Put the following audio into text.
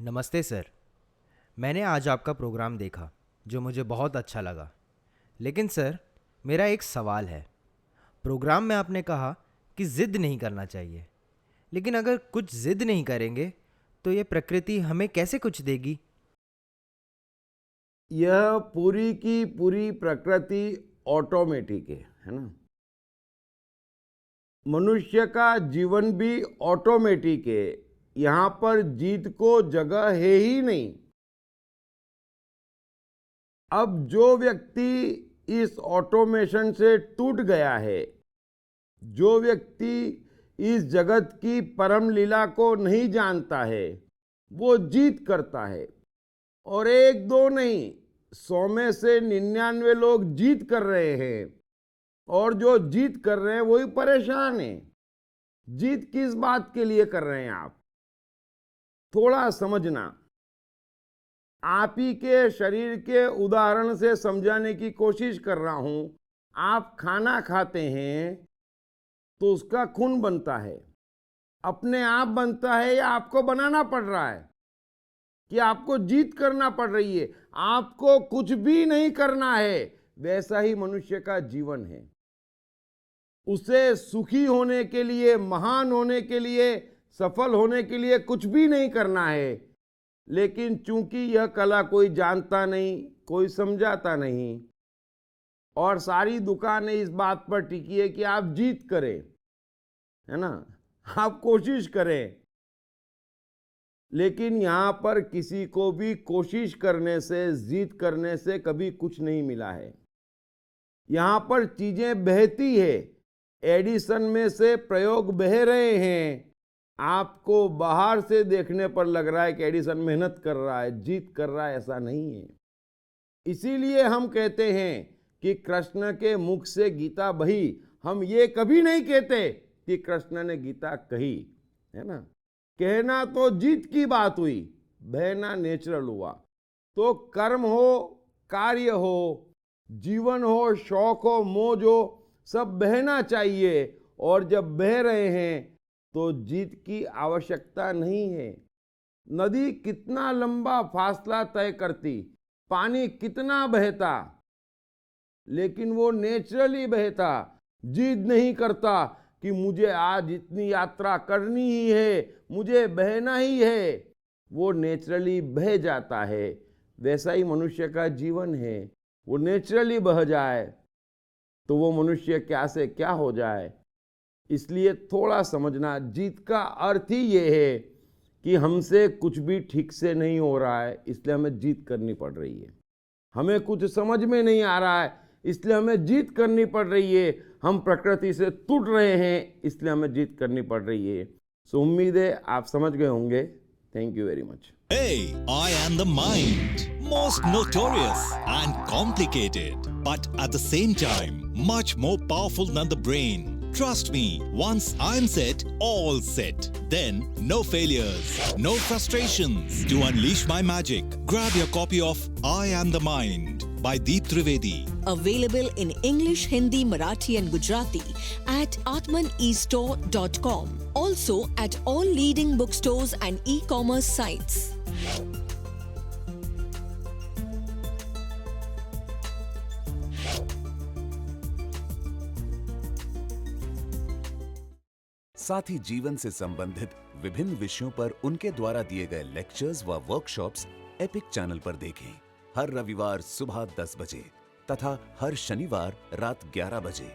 नमस्ते सर। मैंने आज आपका प्रोग्राम देखा जो मुझे बहुत अच्छा लगा। लेकिन सर, मेरा एक सवाल है। प्रोग्राम में आपने कहा कि ज़िद नहीं करना चाहिए, लेकिन अगर कुछ ज़िद नहीं करेंगे तो ये प्रकृति हमें कैसे कुछ देगी? यह पूरी की पूरी प्रकृति ऑटोमेटिक है ना। मनुष्य का जीवन भी ऑटोमेटिक है। यहाँ पर जीत को जगह है ही नहीं। अब जो व्यक्ति इस ऑटोमेशन से टूट गया है, जो व्यक्ति इस जगत की परम लीला को नहीं जानता है, वो जीत करता है। और एक दो नहीं, 100 में से 99 लोग जीत कर रहे हैं। और जो जीत कर रहे हैं वही परेशान है। जीत किस बात के लिए कर रहे हैं आप? थोड़ा समझना। आप ही के शरीर के उदाहरण से समझाने की कोशिश कर रहा हूं। आप खाना खाते हैं तो उसका खून बनता है। अपने आप बनता है या आपको बनाना पड़ रहा है? कि आपको जीत करना पड़ रही है? आपको कुछ भी नहीं करना है। वैसा ही मनुष्य का जीवन है। उसे सुखी होने के लिए, महान होने के लिए, सफल होने के लिए कुछ भी नहीं करना है। लेकिन चूंकि यह कला कोई जानता नहीं, कोई समझाता नहीं, और सारी दुकानें इस बात पर टिकी है कि आप जीत करें, है ना, आप कोशिश करें। लेकिन यहां पर किसी को भी कोशिश करने से, जीत करने से कभी कुछ नहीं मिला है। यहां पर चीजें बहती है। एडिसन में से प्रयोग बह रहे हैं। आपको बाहर से देखने पर लग रहा है कि एडिसन मेहनत कर रहा है, जीत कर रहा है, ऐसा नहीं है। इसीलिए हम कहते हैं कि कृष्ण के मुख से गीता बही। हम ये कभी नहीं कहते कि कृष्ण ने गीता कही, है ना। कहना तो जीत की बात हुई, बहना नेचुरल हुआ। तो कर्म हो, कार्य हो, जीवन हो, शौक हो, मौज हो, सब बहना चाहिए। और जब बह रहे हैं तो जीत की आवश्यकता नहीं है। नदी कितना लंबा फासला तय करती, पानी कितना बहता, लेकिन वो नेचुरली बहता। जिद नहीं करता कि मुझे आज इतनी यात्रा करनी ही है, मुझे बहना ही है। वो नेचुरली बह जाता है। वैसा ही मनुष्य का जीवन है। वो नेचुरली बह जाए तो वो मनुष्य क्या से क्या हो जाए। इसलिए थोड़ा समझना, जीत का अर्थ ही ये है कि हमसे कुछ भी ठीक से नहीं हो रहा है, इसलिए हमें जीत करनी पड़ रही है। हमें कुछ समझ में नहीं आ रहा है, इसलिए हमें जीत करनी पड़ रही है। हम प्रकृति से टूट रहे हैं, इसलिए हमें जीत करनी पड़ रही है। सो उम्मीद है आप समझ गए होंगे। Thank you very much. Hey, I am the mind. Most notorious and complicated, but at the same time, much more powerful than the brain. Trust me, once I'm set, all set. Then, no failures, no frustrations. To unleash my magic, grab your copy of I Am the Mind by Deep Trivedi. Available in English, Hindi, Marathi and Gujarati at atmaneastore.com. Also at all leading bookstores and e-commerce sites. साथ ही जीवन से संबंधित विभिन्न विषयों पर उनके द्वारा दिए गए लेक्चर्स व वर्कशॉप्स एपिक चैनल पर देखें। हर रविवार सुबह 10 बजे तथा हर शनिवार रात 11 बजे।